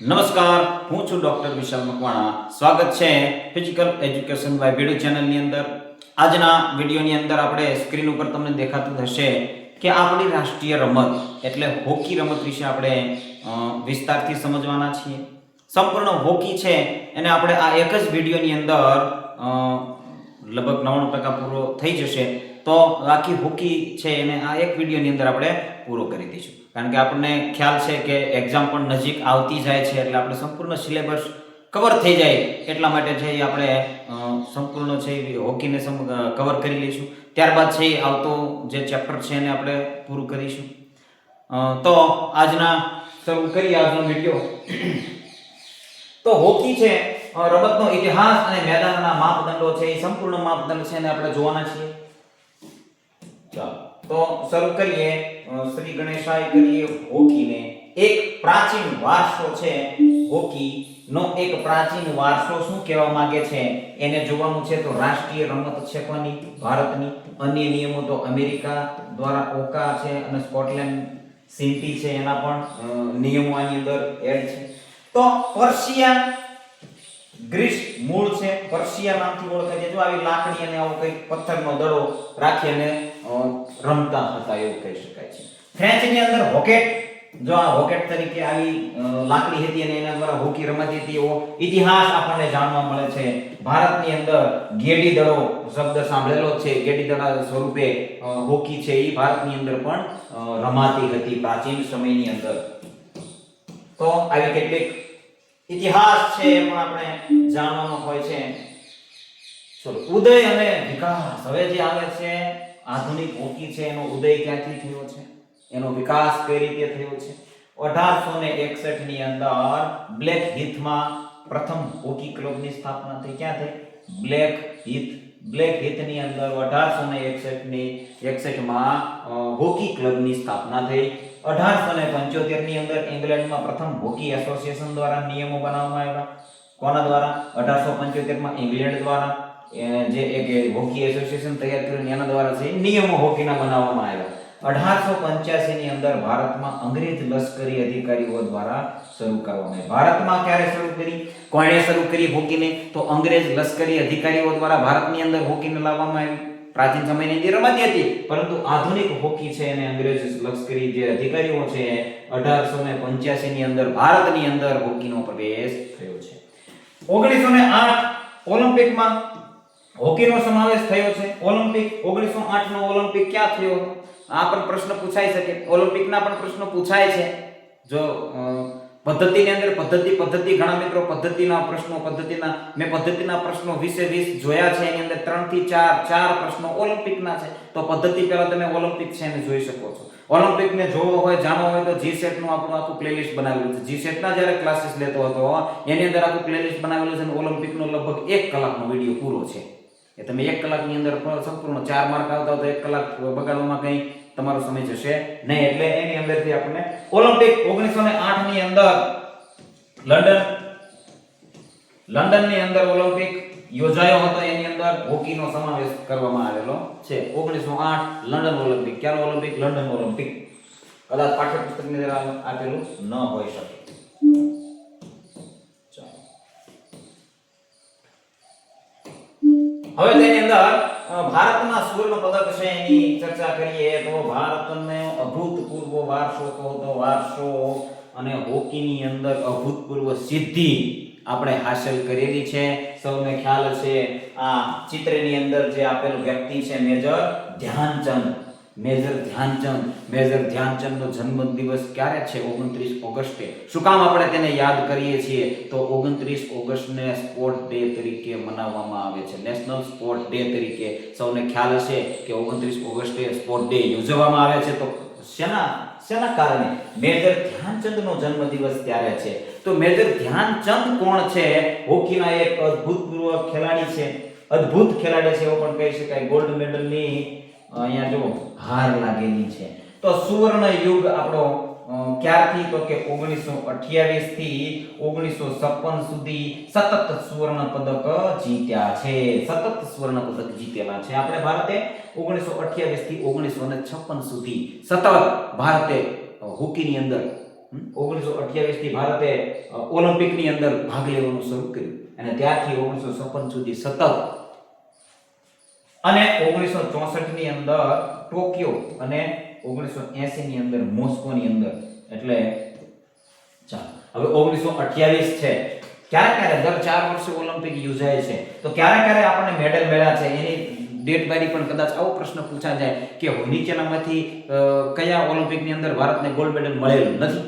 નમસ્કાર, હું છું ડોક્ટર વિશાલ મકવાણા. સ્વાગત છે ફિઝિકલ એજ્યુકેશન બાય વિડિયો ચેનલની અંદર. આજના વિડિયોની અંદર આપણે સ્ક્રીન ઉપર તમને દેખાતું હશે કે આપણી રાષ્ટ્રીય રમત એટલે હોકી રમત વિશે આપણે વિસ્તારથી સમજવાના છીએ. સંપૂર્ણ હોકી છે એને આપણે આ એક જ વિડિયોની અંદર લગભગ 99% પૂરો થઈ જશે. તો આખી હોકી છે એને આ એક વિડિયોની અંદર આપણે પૂરો કરી દઈશું. કારણ કે આપણને ખ્યાલ છે કે એક્ઝામ પણ નજીક આવતી જાય છે એટલે આપણે સંપૂર્ણ સિલેબસ કવર થઈ જાય એટલા માટે છે આપણે સંપૂર્ણ છે હોકીને કવર કરી લઈશું. ત્યારબાદ છે આવતો જે ચેપ્ટર છે એને આપણે પૂરું કરીશું. તો આજના શરૂ કરીએ આજનો વિડિયો. તો હોકી છે રમતનો ઇતિહાસ અને મેદાનના માપદંડો છે એ સંપૂર્ણ માપદંડ છે એને આપણે જોવાના છીએ. ચાલો તો શરૂ કરીએ. શ્રી ગણેશાય કરીએ હોકીને. એક પ્રાચીન વારસો છે હોકીનો. એક પ્રાચીન વારસો શું કહેવા માંગે છે એને જોવાનું છે. તો રાષ્ટ્રીય રમત છે કોની? ભારતની. અન્ય નિયમો તો અમેરિકા દ્વારા ઓકા છે અને સ્કોટલેન્ડ સિન્ટી છે એના પણ નિયમો આની અંદર એડ છે. તો પર્શિયા ગ્રીસ મૂળ છે. પર્શિયા નામથી ઓળખાય છે. જો આવી લાકડી અને આવો કંઈક પથ્થરનો દડો રાખી અને રમતા હતા એવું કહી શકાય છે. ફ્રેન્ચની અંદર હોકેટ, જો આ હોકેટ તરીકે આવી લાકડી હતી અને એના દ્વારા હોકી રમાતી હતી એવો ઇતિહાસ આપણને જાણવા મળે છે. ભારતની અંદર ગેડી દડો શબ્દ સાંભળેલો છે. ગેડી દડા સ્વરૂપે હોકી છે એ ભારતની અંદર પણ રમાતી હતી પ્રાચીન સમયની અંદર. તો આવી કેટલીક ઇતિહાસ છે એ પણ આપણે જાણવાનો હોય છે. ચલો, ઉદય અને વિકાસ. હવે જે આવે છે આધુનિક હોકી છે એનો ઉદય ક્યાંથી થયો છે, એનો વિકાસ કઈ રીતે થયો છે? 1861 ની અંદર બ્લેક હીથમાં પ્રથમ હોકી ક્લબની સ્થાપના થઈ. ક્યાં થઈ? બ્લેક હીથ. બ્લેક હીથની અંદર 1861 માં હોકી ક્લબની સ્થાપના થઈ. 1875 ની અંદર ઇંગ્લેન્ડમાં પ્રથમ હોકી એસોસિએશન દ્વારા નિયમો બનાવવામાં આવ્યા. કોના દ્વારા? 1875 માં ઇંગ્લેન્ડ દ્વારા જે એક હોકી એસોસિએશન તૈયાર કરીને એના દ્વારા છે નિયમો હોકીના બનાવવામાં આવ્યા. 1885 ની અંદર ભારતમાં અંગ્રેજ લશ્કરી અધિકારીઓ દ્વારા શરૂ કરવામાં આવી. ભારતમાં ક્યારે શરૂ કરી? કોણે શરૂ કરી હોકીને? તો અંગ્રેજ લશ્કરી અધિકારીઓ દ્વારા ભારતની અંદર હોકીને લાવવામાં આવી. પ્રાચીન સમયની અંદર રમાતી હતી પરંતુ આધુનિક હોકી છે અને અંગ્રેજ લશ્કરી જે અધિકારીઓ છે 1885 ની અંદર ભારતની અંદર હોકીનો પ્રવેશ થયો છે. 1908 ઓલિમ્પિકમાં હોકીનો સમાવેશ થયો છે. ઓલિમ્પિક 1908 નો ઓલિમ્પિક ક્યાં થયો? આ પણ પ્રશ્ન પૂછાઈ શકે. ઓલિમ્પિકના પણ પ્રશ્નો પૂછાય છે. જો પદ્ધતિની અંદર પદ્ધતિ ઘણા મિત્રો પદ્ધતિના પ્રશ્નો 20 જોયા છે. એની અંદર 3 થી 4 પ્રશ્નો ઓલિમ્પિકના છે. તો પદ્ધતિ પહેલા તમે ઓલિમ્પિક છે એને જોઈ શકો છો. ઓલિમ્પિકને જોવો હોય, જાણવો હોય તો જીસેટ નું આપણું આખું પ્લેલિસ્ટ બનાવેલું છે. જીસેટ ના જ્યારે ક્લાસીસ લેતો હતો એની અંદર આખું પ્લેલિસ્ટ બનાવેલું છે અને ઓલિમ્પિકનો લગભગ 1 કલાકનો વિડિયો પૂરો છે. એ તમે 1 કલાકની અંદર સંપૂર્ણ 4 માર્ક આવતા હોય તો 1 કલાક બગાડવામાં કંઈ તમારો સમય જશે નહીં. એટલે એની અંદરથી આપણને ઓલિમ્પિક 1908 ની અંદર લંડનની અંદર ઓલિમ્પિક યોજાયો હતો. એની અંદર હોકીનો સમાવેશ કરવામાં આવેલો છે. 1908 લંડન ઓલિમ્પિક. ક્યારે ઓલિમ્પિક? London Olympic. કદાચ પાઠ્યપુસ્તકની અંદર આપેલું ન હોઈ શકે. હવે તેની અંદર ભારતના સુવર્ણ પદક છે એની ચર્ચા કરીએ તો ભારતનો અભૂતપૂર્વ વારસો વારસો અને હોકીની અંદર અભૂતપૂર્વ સિદ્ધિ આપણે હાંસલ કરેલી છે. સૌને ખ્યાલ છે આ ચિત્રની અંદર જે આપેલું વ્યક્તિ છે મેજર ધ્યાનચંદ. મેજર ધ્યાનચંદનો જન્મદિવસ ક્યારે છે? 29 ઓગસ્ટે. શું કામ આપણે તેને યાદ કરીએ છીએ? તો 29 ઓગસ્ટને સ્પોર્ટ ડે તરીકે મનાવવામાં આવે છે. નેશનલ સ્પોર્ટ ડે તરીકે સૌને ખ્યાલ હશે કે 29 ઓગસ્ટે સ્પોર્ટ ડે ઉજવવામાં આવે છે. તો શેના કારણે? મેજર ધ્યાનચંદનો જન્મદિવસ ત્યારે છે. તો મેજર ધ્યાનચંદ કોણ છે? હોકીના એક અદ્ભુતપૂર્વ ખેલાડી છે. અદ્ભુત ખેલાડી છે એવું પણ કહી શકાય. ગોલ્ડ મેડલની અહીંયા જો હાર લાગેલી છે. તો સુવર્ણ યુગ આપણો ક્યારથી? તો કે 1928 થી 1956 સુધી સતત સુવર્ણ પદક જીત્યા છે. સતત સુવર્ણ પદક જીતેલા છે આપણે ભારતે. 1928 થી 1956 સુધી સતત ભારતે હોકીની અંદર 1928 થી ભારતે ઓલિમ્પિકની અંદર ભાગ લેવાનું શરૂ કર્યું અને ત્યારથી 1956 સુધી સતત અને 1964 ની અંદર ટોક્યો અને 1980 ની અંદર મોસ્કોની અંદર એટલે ચાલો હવે 1928 છે ક્યારે દર 4 વર્ષે ઓલિમ્પિક યોજાય છે તો ક્યારે આપણને મેડલ મળ્યા છે એની ડેટ વાળી પણ કદાચ આવો પ્રશ્ન પૂછાય જાય કે નીચેનામાંથી કયા ઓલિમ્પિકની અંદર ભારતને ગોલ્ડ મેડલ મળેલું નથી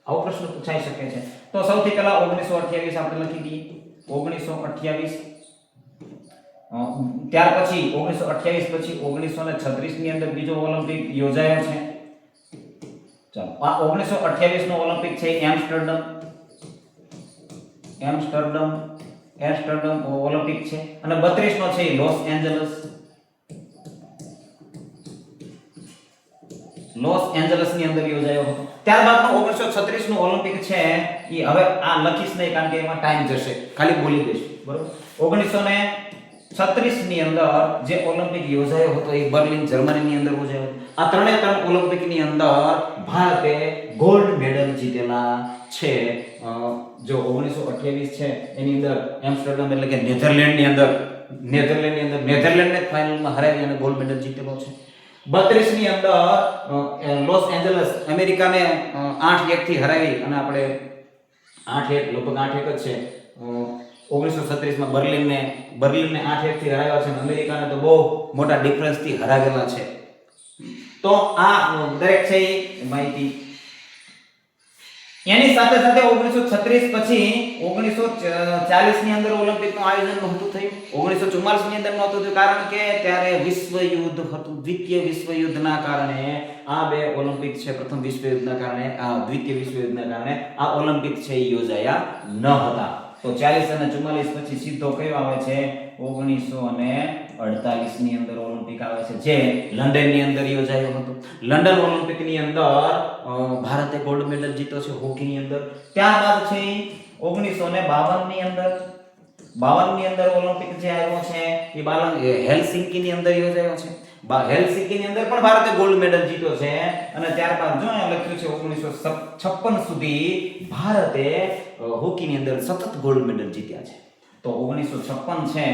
આવો પ્રશ્ન પૂછાઈ શકે છે તો સૌથી પહેલા 1928 આપણે લખી દઈએ 1928 ત્યાર પછી 1928 પછી 1936 ની અંદર બીજો ઓલિમ્પિક યોજાયો છે ચાલો આ 1928 નો ઓલિમ્પિક છે એમ્સ્ટરડમ ઓલિમ્પિક છે અને 32 નો છે લોસ એન્જલસ ની અંદર યોજાયો હતો ત્યારબાદ 1936 નો ઓલિમ્પિક છે એ હવે આ લખીશ નહીં કારણ કે એમાં ટાઈમ જશે ખાલી બોલી દઈશ બરોબર 1936 ની અંદર જે ઓલિમ્પિક યોજાયો હતો એ બર્લિન જર્મની ની અંદર યોજાયો આ ત્રણે ત્રણ ઓલિમ્પિક ની અંદર ભારતે ગોલ્ડ મેડલ જીતેલા છે જો 1928 છે એની અંદર એમ્સ્ટરડમ એટલે કે નેધરલેન્ડને ફાઇનલમાં હરાવી અને ગોલ્ડ મેડલ જીતેલો છે 32 ની અંદર લોસ એન્જલસ અમેરિકાને 8-1 થી હરાવી અને આપણે 8-1 લગભગ 8-1 જ છે 1936 માં બર્લિનને 8-1 થી હરાવ્યા છે અને અમેરિકાને તો બહુ મોટા ડિફરન્સ થી હરાવેલા છે તો આ દરેક છે એ માહિતી એની સાથે સાથે 1936 પછી 1940 ની અંદર ઓલિમ્પિક નું આયોજન નહોતું થયું 1944 ની અંદર નહોતું થયું કારણ કે ત્યારે વિશ્વ યુદ્ધ હતું દ્વિતીય વિશ્વ યુદ્ધના કારણે આ બે ઓલિમ્પિક છે પ્રથમ વિશ્વ યુદ્ધના કારણે દ્વિતીય વિશ્વ યુદ્ધના કારણે આ ઓલિમ્પિક છે યોજાયા ન હતા તો 40 અને 44 પછી સીધો કયો આવે છે 1948 ની અંદર ઓલિમ્પિક આવે છે જે લંડન ની અંદર યોજાયો હતો લંડન ઓલિમ્પિક ની અંદર ભારતે ગોલ્ડ મેડલ જીત્યો છે હોકી ની અંદર ત્યારબાદ છે 1952 ની અંદર ઓલિમ્પિક જે આવ્યો છે એ હેલસિંકી ની અંદર યોજાયો છે હેલસિંકી ની અંદર પણ ભારતે ગોલ્ડ મેડલ જીત્યો છે અને ત્યારબાદ જો અહીંયા લખ્યું છે 1956 સુધી ભારતે હોકી ની અંદર સતત ગોલ્ડ મેડલ જીત્યા છે તો 1956 છે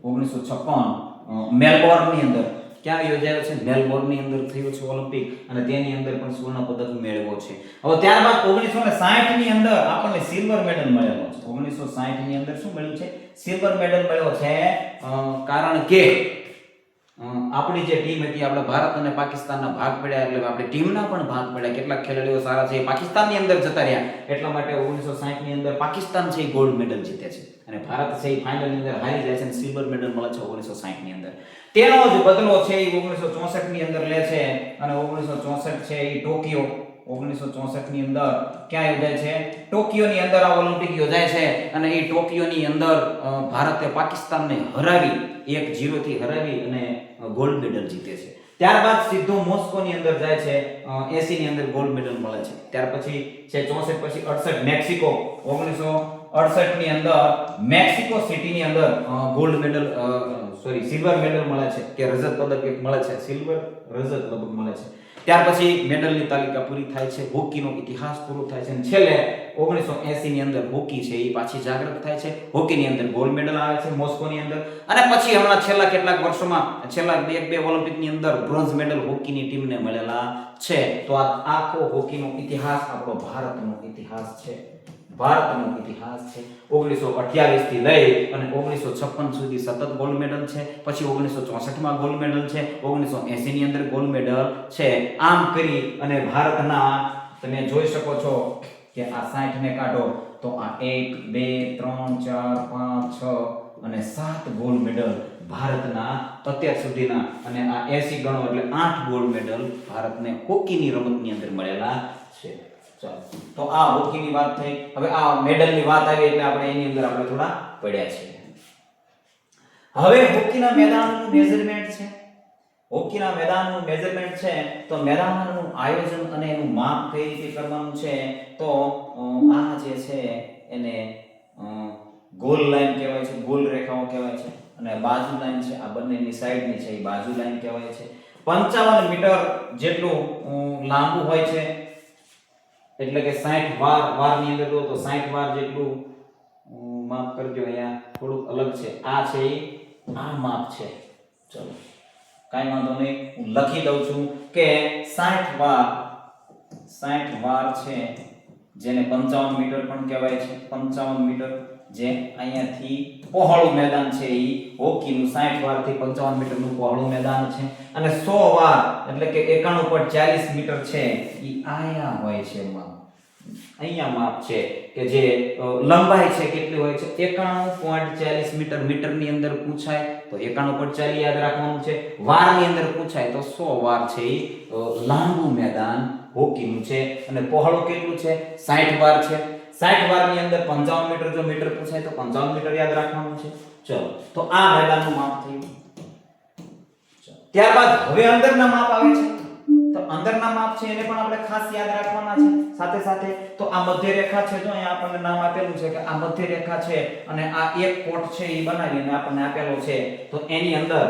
1956 મેલબોર્ન ની અંદર ક્યાં યોજાયો છે મેલબોર્ન ની અંદર થયો છે ઓલિમ્પિક અને તેની અંદર પણ સ્વર્ણ પદક મેળવ્યો છે હવે ત્યારબાદ 1960 ની અંદર આપણને સિલ્વર મેડલ મળેલો છે 1960 ની અંદર શું મળ્યું છે સિલ્વર મેડલ મળ્યો છે કારણ કે આપણી જે ટીમ હતી આપણે ભારત અને પાકિસ્તાનના ભાગ પડ્યા એટલે આપણી ટીમના પણ ભાગ પડ્યા કેટલાક ખેલાડીઓ સારા છે પાકિસ્તાનની અંદર જતા રહ્યા એટલા માટે 1960 ની અંદર પાકિસ્તાન છે ગોલ્ડ મેડલ જીતે છે અને ભારત છે ફાઇનલ ની અંદર હારી જાય છે અને સિલ્વર મેડલ મળે છે 1960 ની અંદર તેનો જ બદલો છે એ 1964 ની અંદર લે છે અને 1964 છે એ ટોક્યો 1964 ની અંદર ક્યાં યોજાય છે ટોક્યો ની અંદર આ ઓલિમ્પિક યોજાય છે અને એ ટોક્યો ની અંદર ભારતે પાકિસ્તાનને હરાવી 1-0 થી હરાવી અને ગોલ્ડ મેડલ જીતે છે ત્યારબાદ સીધો મોસ્કો ની અંદર જાય છે 80 ની અંદર ગોલ્ડ મેડલ મળે છે ત્યાર પછી છે 64 પછી 68 મેક્સિકો 1968 ની અંદર મેક્સિકો સિટી ની અંદર ગોલ્ડ મેડલ સિલ્વર મેડલ મળે છે કે રજત પદક એક મળે છે સિલ્વર રજત લગભગ મળે છે ત્યાર પછી મેડલની તાલિકા પૂરી થાય છે હોકીનો ઇતિહાસ પૂરો થાય છે અને છેલ્લે 1980 ની અંદર હોકી છે એ પાછી જાગૃત થાય છે હોકીની અંદર ગોલ્ડ મેડલ આવે છે મોસ્કોની અંદર અને પછી હમણાં છેલ્લા કેટલાક વર્ષોમાં છેલ્લા બે ઓલિમ્પિકની અંદર બ્રોન્ઝ મેડલ હોકીની ટીમને મળેલા છે તો આ આખો હોકીનો ઇતિહાસ આપણો ભારતનો ઇતિહાસ છે 1928 થી લઈ અને 1956 સુધી સતત ગોલ્ડ મેડલ છે પછી 1964 માં ગોલ્ડ મેડલ છે 1980 ની અંદર ગોલ્ડ મેડલ છે આમ કરી અને ભારતના તમે જોઈ શકો છો કે આ 60 ને કાઢો તો આ 1 2 3 4 5 6 અને 7 ગોલ્ડ મેડલ ભારતના અત્યાર સુધીના અને આ 80 ગણો એટલે 8 ગોલ્ડ મેડલ ભારતને હોકીની રમતની અંદર મળેલા છે ચાલો તો આ હોકીની વાત થઈ હવે આ મેડલની વાત આવી એટલે આપણે એની અંદર આપણે થોડા પડ્યા છે હવે હોકીના મેદાનનું મેઝરમેન્ટ છે હોકીના મેદાનનું મેઝરમેન્ટ છે તો મેદાનનું આયોજન અને એનું માપ કઈ રીતે કરવાનું છે તો આ જે છે એને ગોલ લાઈન કહેવાય છે ગોલ રેખાઓ કહેવાય છે અને બાજુ લાઈન છે આ બંનેની સાઈડની છે એ બાજુ લાઈન કહેવાય છે 55 મીટર જેટલું લાંબુ હોય છે, એટલે કે 60 વારની અંદર તો 60 વાર જેટલું, માફ કરજો અહીંયા થોડુંક અલગ છે, આ છે આ માપ છે, ચલો કાઈ વાંધો નહીં, હું લખી દઉં છું કે 60 વાર છે, જેને 55 મીટર પણ કહેવાય છે, 55 મીટર, જે અહીંયાથી પહોળું મેદાન છે ઈ હોકીનું 60 વારથી 55 મીટરનું પહોળું મેદાન છે, અને 100 વાર એટલે કે 91.40 મીટર છે ઈ આયા હોય છે માપ, અહીંયા માપ છે કે જે લંબાઈ છે કેટલી હોય છે 91.40 મીટર, મીટરની અંદર પૂછાય તો 91.40 યાદ રાખવાનું છે, વારની અંદર પૂછાય તો 100 વાર છે ઈ લાંબુ મેદાન હોકીનું છે, અને પહોળું કેટલું છે 60 વાર છે, 60 વારની અંદર 55 મીટર, જો મીટર પૂછાય તો 55 મીટર યાદ રાખવાનું છે। ચલો તો આ મેદાનનું માપ થયું। ત્યારબાદ હવે અંદરના માપ આવે છે, તો અંદરના માપ છે એને પણ આપણે ખાસ યાદ રાખવાના છે સાથે સાથે। તો આ મધ્ય રેખા છે, જો અહીંયા આપણને નામ આપેલું છે કે આ મધ્ય રેખા છે, અને આ એક કોટ છે એ બનાવીને આપણને આપેલો છે, તો એની અંદર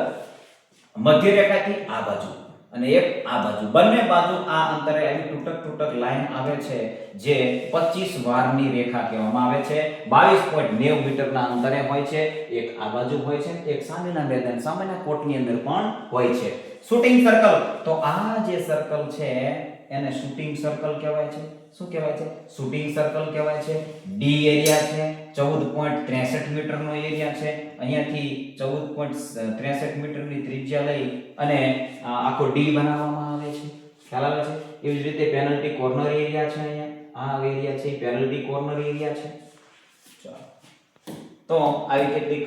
મધ્ય રેખાથી આ બાજુ અને એક આ બાજુ, બંને બાજુ આ અંતરે આવી તૂટક લાઈન આવે છે, જે 25 વારની રેખા કહેવામાં આવે છે। 22.90 મીટરના અંતરે હોય છે, એક આ બાજુ હોય છે, એક સામેના મેદાન સામેના કોટની અંદર પણ હોય છે। શૂટિંગ સર્કલ, તો આ જે સર્કલ છે એને શૂટિંગ સર્કલ કહેવાય છે। શું કહેવાય છે? શૂટિંગ સર્કલ કહેવાય છે। ડી એરિયા છે 14.63 મીટરનો એરિયા છે, અહીંયાથી 14.63 મીટરની ત્રિજ્યા લઈ અને આખો ડી બનાવવામાં આવે છે, ખ્યાલ આવે છે। એવી જ રીતે પેનલ્ટી કોર્નર એરિયા છે, અહીંયા આ એરિયા છે પેનલ્ટી કોર્નર એરિયા છે। ચાલો તો આવી કેટલીક,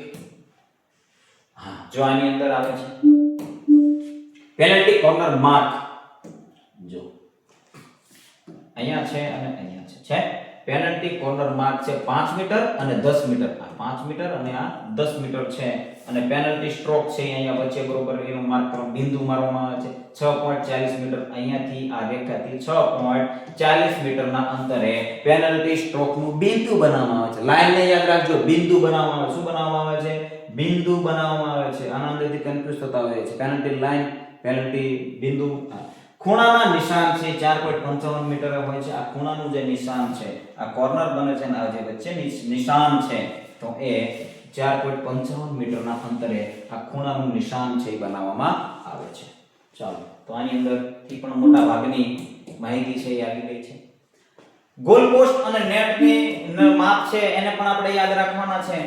હા જો આની અંદર આવે છે પેનલ્ટી કોર્નર માર્ક, જો અહીંયા છે અને અહીંયા છે પેનલ્ટી કોર્નર માર્ક છે 5 મીટર અને 10 મીટર, આ 5 મીટર અને આ 10 મીટર છે, અને પેનલ્ટી સ્ટ્રોક છે અહીંયા વચ્ચે બરોબર એનો માર્ક કરો, બિંદુ મારવામાં આવે છે 6.40 મીટર, અહીંયાથી આ રેખાથી 6.40 મીટરના અંતરે પેનલ્ટી સ્ટ્રોકનું બિંદુ બનાવવામાં આવે છે। લાઈનને યાદ રાખજો, બિંદુ બનાવવામાં આવે, શું બનાવવામાં આવે છે? બિંદુ બનાવવામાં આવે છે, આના અંદરથી કન્ફ્યુઝ થતા હોય છે, પેનલ્ટી લાઈન, પેનલ્ટી બિંદુ। ખૂણાના નિશાન છે 4.55 મીટર હોય છે, આ ખૂણાનું જે નિશાન છે, આ કોર્નર બને છે અને આ જે વચ્ચે નિશાન છે, તો એ 4.55 મીટરના અંતરે આ ખૂણાનું નિશાન છે એ બનાવવામાં આવે છે। ચાલો તો આની અંદરથી પણ મોટા ભાગની માહિતી છે એ આવી ગઈ છે। ગોલ પોસ્ટ અને નેટની માપ છે એને પણ આપણે યાદ રાખવાના છે।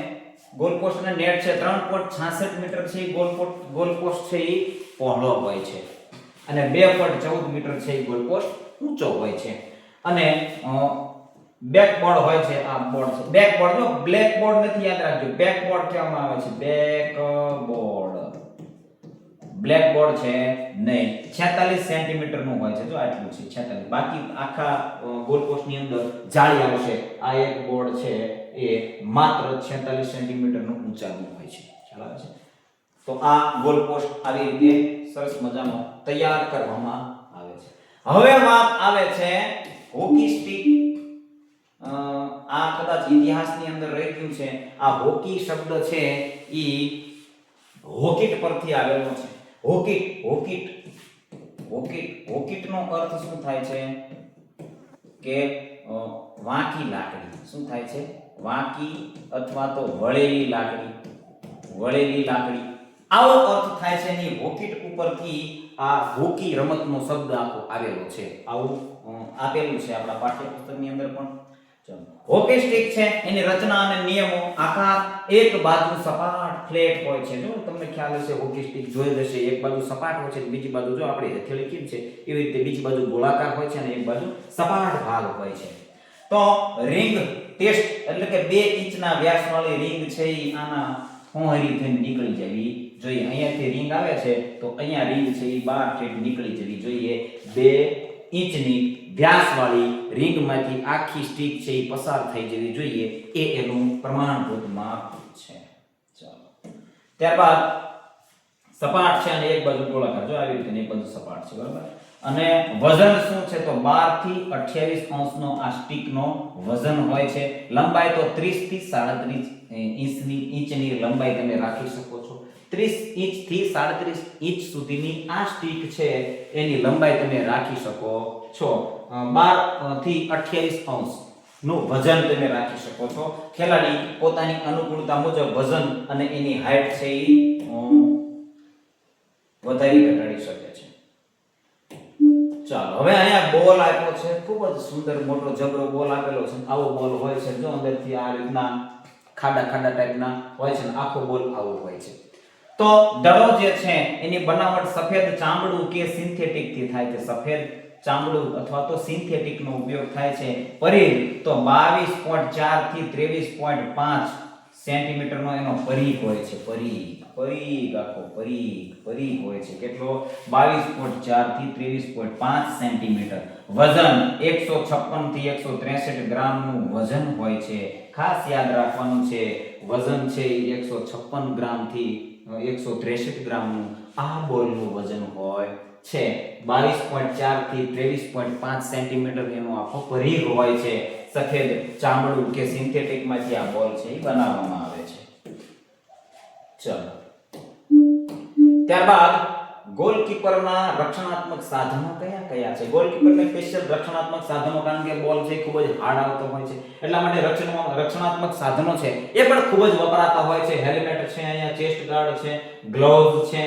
ગોલ પોસ્ટ અને નેટ છે 3.66 મીટર છે, ગોલ પોસ્ટ છે એ પહોળો હોય છે, અને 2.14 મીટર છે એ ગોલ પોસ્ટ ઊંચો હોય છે, અને બેકબોર્ડ હોય છે, આ બોર્ડ છે બેકબોર્ડ, જો બ્લેક બોર્ડ નથી યાદ રાખજો, બેકબોર્ડ કહેવામાં આવે છે, બેકબોર્ડ, બ્લેક બોર્ડ છે નહીં, 46 સેન્ટીમીટર નું હોય છે, જો આટલું છે 46, બાકી આખા ગોલ પોસ્ટ ની અંદર જાળી આવશે, આ એક બોર્ડ છે એ માત્ર 46 સેન્ટીમીટર નું ઊંચાઈનું હોય છે, ખ્યાલ આવે છે। તો આ ગોલ પોસ્ટ આવી રીતે સરસ મજાનો તૈયાર કરવામાં આવે છે। હવે વાત આવે છે હોકી સ્ટિક, આ કદાચ ઇતિહાસની અંદર રહી ગયું છે, આ હોકી શબ્દ છે ઈ હોકીટ પરથી આવેલો છે। હોકીટ નો અર્થ શું થાય છે કે વાંકી લાકડી, શું થાય છે? વાંકી અથવા તો વળેલી લાકડી, આવો અર્થ થાય છે ને હોકીટ ઉપરથી આ હોકી રમતનો શબ્દ આખો આવેલો છે, આવું આપેલું છે આપણા પાઠ્યપુસ્તકની અંદર પણ। ચલો હોકી સ્ટિક છે એની રચના અને નિયમો, આકાર, એક બાજુ સપાટ ફ્લેટ હોય છે, જો તમને ખ્યાલ હશે હોકી સ્ટિક જોઈ જશે, એક બાજુ સપાટ હોય છે, બીજી બાજુ જો આપણે હથેળી કેમ છે એવી રીતે બીજી બાજુ ગોળાકાર હોય છે અને એક બાજુ સપાટ ભાગ હોય છે। તો રિંગ ટેસ્ટ એટલે કે 2 ઇંચના વ્યાસવાળી રિંગ છે એ આના ફોહરી થઈને નીકળી જવી જોઈએ, અહીંયાથી રિંગ આવે છે તો અહીંયા રિંગ છે એ બહાર થઈને નીકળી જવી જોઈએ, 2 ઇંચની વ્યાસવાળી રિંગમાંથી આખી સ્ટિક છે એ પસાર થઈ જવી જોઈએ, એ એનું પ્રમાણભૂત માપ છે। ચાલો ત્યારબાદ સપાટ છે અને એક બાજુ ગોળાકાર, જો આવી રીતે એક બાજુ સપાટ છે, બરાબર, અને વજન શું છે તો 12 થી 28 અંશનો આ સ્ટિકનો વજન હોય છે, લંબાઈ તો 30 થી 37 ઇંચની લંબાઈ તમે રાખી શકો છો, 30 ઇંચ થી 37 ઇંચ સુધીની આ સ્ટીક છે એની લંબાઈ તમે રાખી શકો છો. 12 થી 28 અંશ નું વજન તમે રાખી શકો છો. ખેલાડી પોતાની અનુકૂળતા મુજબ વજન અને એની હાઈટ છે એ વધારી ઘટાડી શકે છે. ચાલો હવે અહીંયા બોલ આપ્યો છે, ખૂબ જ સુંદર મોટો જબરો બોલ આપેલો છે. આવો બોલ હોય છે જો અંદરથી આ રીતના ખાડા ખાડા ટાઈપના હોય છે ને આખો બોલ આવો હોય છે. તો દડો જે છે એની બનાવટ સફેદ ચામડું કે સિન્થેટિક થી થાય છે. સફેદ ચામડું અથવા તો સિન્થેટિક નો ઉપયોગ થાય છે. પરિઘ તો 22.4 થી 23.5 સેન્ટીમીટર નો એનો પરિઘ હોય છે. પરિઘ આખો પરિઘ હોય છે. કેટલો? 22.4 થી 23.5 સેન્ટીમીટર. વજન 156 થી 163 ગ્રામ નું વજન હોય છે. ખાસ યાદ રાખવાનું છે વજન છે 156 ગ્રામ થી 163 ગ્રામ નું આ બોલનું વજન હોય છે. 22.4 થી 23.5 સેન્ટીમીટર એનો આખો પરિઘ હોય છે. સફેદ ચામડું કે સિન્થેટિક માંથી આ બોલ છે એ બનાવવામાં આવે છે. ચલો ત્યારબાદ ગોલકીપરના રક્ષણાત્મક સાધનો કયા કયા છે? ગોલકીપરને સ્પેશિયલ રક્ષણાત્મક સાધનો, કારણ કે બોલ છે ખૂબ જ હાર્ડ આવતો હોય છે એટલા માટે રક્ષણાત્મક સાધનો છે એ પણ ખૂબ જ વપરાતા હોય છે. હેલ્મેટ છે, અહીંયા ચેસ્ટ ગાર્ડ છે, ગ્લોવ્સ છે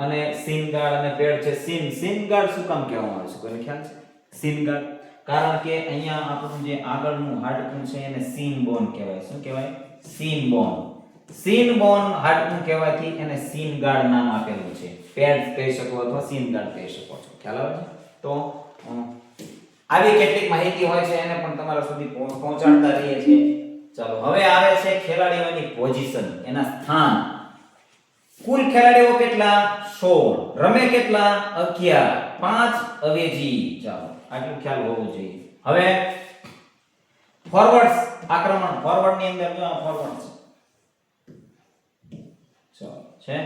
અને સીન ગાર્ડ અને પેડ છે. સીન ગાર્ડ શું કામ કહેવામાં આવે છે? કોઈને ખ્યાલ છે? સીન ગાર્ડ કારણ કે અહીંયા આપણું જે આગળનું હાડકું છે એને સીન બોન કહેવાય. શું કહેવાય? સીન બોન. સીન બોન હાડકું કહેવાથી એને સીન ગાર્ડ નામ આપેલું છે. પેડ કહી શકો અથવા સીન ગાર્ડ કહી શકો છો. ખ્યાલ આવે છે? તો આવી કેટલીક માહિતી હોય છે એને પણ તમારા સુધી પહોંચાડતા રહીએ છીએ. ચાલો હવે આવે છે ખેલાડીઓની પોઝિશન, એના સ્થાન. કુલ ખેલાડીઓ કેટલા? 16. રમે કેટલા? 11. 5 અવેજી. ચાલો આટલું ખ્યાલ હોવું જોઈએ. હવે ફોરવર્ડ્સ આક્રમણ. ફોરવર્ડ ની અંદર જો ફોરવર્ડ છે. ચાલો છે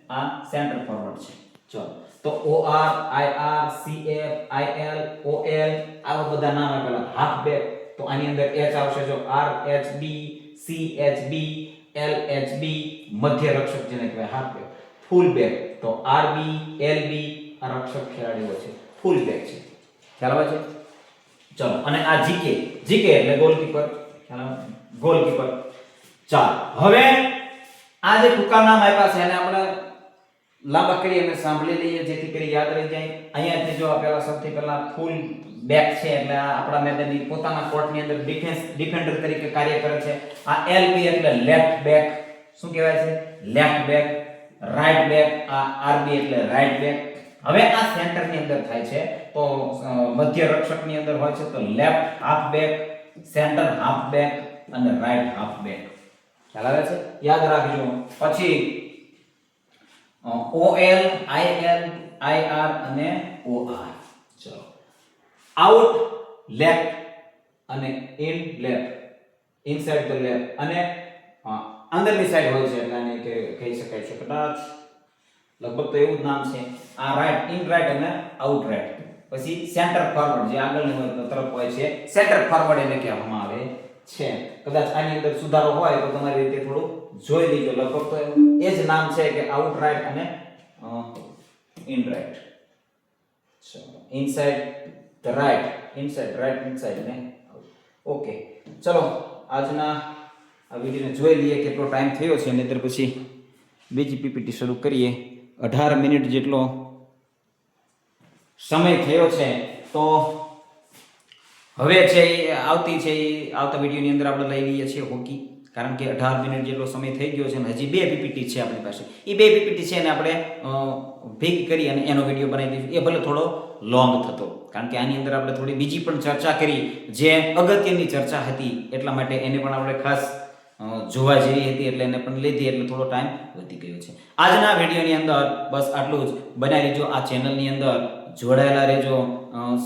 આ સેન્ટર ફોરવર્ડ છે. ચાલો તો OR, IR, CF, IL, OL આવા બધા નામ આપેલા. હાફ બેક તો આની અંદર H આવશે જો RHB, CHB, LHB. મધ્ય રક્ષક જેને કહેવાય હાફ બેક. ફૂલ બેક તો RB, LB આ રક્ષક ખેલાડીઓ છે. ફૂલ બેક છે. ખ્યાલ આવે છે? ચલો અને આ જીકે એટલે ગોલકીપર. ખ્યાલ આવે? ગોલકીપર. ચાલો હવે આ જે ટૂંકા નામ આપ્યા છે એને આપણે લાંબા કરી અને સાંભળી લઈએ જેથી કરી યાદ રહી જાય. અહીંયાથી જો પેલા સૌથી પહેલા ફૂલ બેક છે એટલે આ આપણા મેદાનની પોતાના કોર્ટની અંદર ડિફેન્ડર તરીકે કાર્ય કરે છે. આ LB એટલે લેફ્ટ બેક. શું કહેવાય છે? Left back. રાઈટ બેક આ RB એટલે રાઈટ બેક. હવે આ સેન્ટર ની અંદર થાય છે તો મધ્ય રક્ષક ની અંદર હોય છે તો left half back, centre half back અને રાઈટ હાફ બેક. ખ્યાલ આવે છે? યાદ રાખજો. પછી OL, IL, IR અને OR. ચલો આઉટ લેફ્ટ અને in left, inside the left અને અંદરની સાઈડ હોય છે એટલે આને કહી શકાય છે કદાચ લગભગ તો એવું જ નામ છે. આ રાઈટ, ઇન રાઈટ અને આઉટ રાઈટ. પછી સેન્ટર ફોરવર્ડ જે આગળની હોય તરફ હોય છે સેન્ટર ફોરવર્ડ એને કહેવામાં આવે છે. કદાચ આની અંદર સુધારો હોય તો તમારી રીતે થોડું જોઈ લેજો. લગભગ તો એ જ નામ છે કે આઉટ રાઈટ અને ઇન રાઈટ. ચલો inside the right, inside right, inside ને ઓકે. ચલો આજના આ વિડિયોને જોઈ લઈએ કેટલો ટાઈમ થયો છે નહીતર પછી બીજી પીપીટી શરૂ કરીએ. 18 મિનિટ જેટલો સમય થયો છે તો હવે છે આવતા વિડીયોની અંદર આપણે લઈ લઈએ છીએ હોકી. કારણ કે 18 મિનિટ જેટલો સમય થઈ ગયો છે અને હજી 2 પીપીટી છે આપણી પાસે. એ 2 પીપીટી છે એને આપણે ભેગી કરી અને એનો વિડીયો બનાવી દઈશું. એ ભલે થોડો લોંગ થતો કારણ કે આની અંદર આપણે થોડી બીજી પણ ચર્ચા કરી જે અગત્યની ચર્ચા હતી એટલા માટે એને પણ આપણે ખાસ જોવા જેવી હતી એટલે એને પણ લીધી એટલે થોડો ટાઈમ વધી ગયો છે. આજના વિડીયોની અંદર બસ આટલું જ. બનાવી લેજો આ ચેનલની અંદર, જોડાયેલા રહેજો.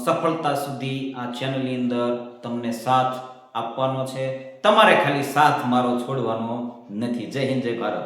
સફળતા સુધી આ ચેનલની અંદર તમને સાથ આપવાનો છે. તમારે ખાલી સાથ મારો છોડવાનો નથી. જય હિન્દ, જય ભારત.